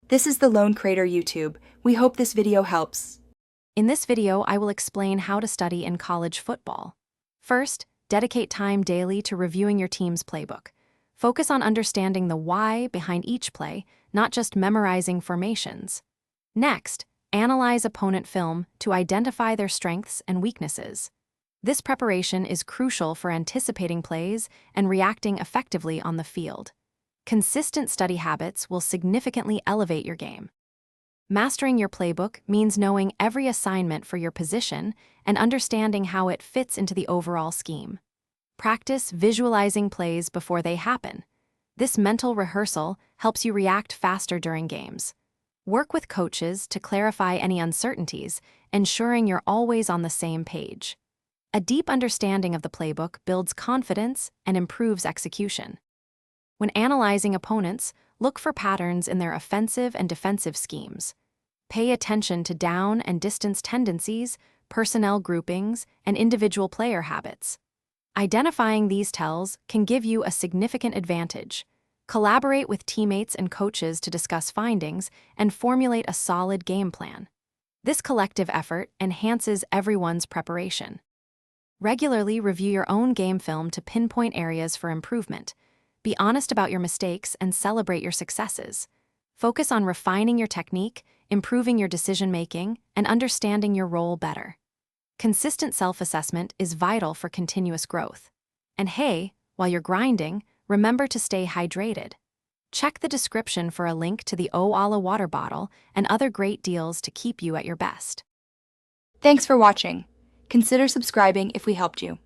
This is the Lone Crater YouTube. We hope this video helps. In this video, I will explain how to study in college football. First, dedicate time daily to reviewing your team's playbook. Focus on understanding the why behind each play, not just memorizing formations. Next, analyze opponent film to identify their strengths and weaknesses. This preparation is crucial for anticipating plays and reacting effectively on the field. Consistent study habits will significantly elevate your game. Mastering your playbook means knowing every assignment for your position and understanding how it fits into the overall scheme. Practice visualizing plays before they happen. This mental rehearsal helps you react faster during games. Work with coaches to clarify any uncertainties, ensuring you're always on the same page. A deep understanding of the playbook builds confidence and improves execution. When analyzing opponents, look for patterns in their offensive and defensive schemes. Pay attention to down and distance tendencies, personnel groupings, and individual player habits. Identifying these tells can give you a significant advantage. Collaborate with teammates and coaches to discuss findings and formulate a solid game plan. This collective effort enhances everyone's preparation. Regularly review your own game film to pinpoint areas for improvement. Be honest about your mistakes and celebrate your successes. Focus on refining your technique, improving your decision-making, and understanding your role better. Consistent self-assessment is vital for continuous growth. And hey, while you're grinding, remember to stay hydrated. Check the description for a link to the Oala water bottle and other great deals to keep you at your best. Thanks for watching. Consider subscribing if we helped you.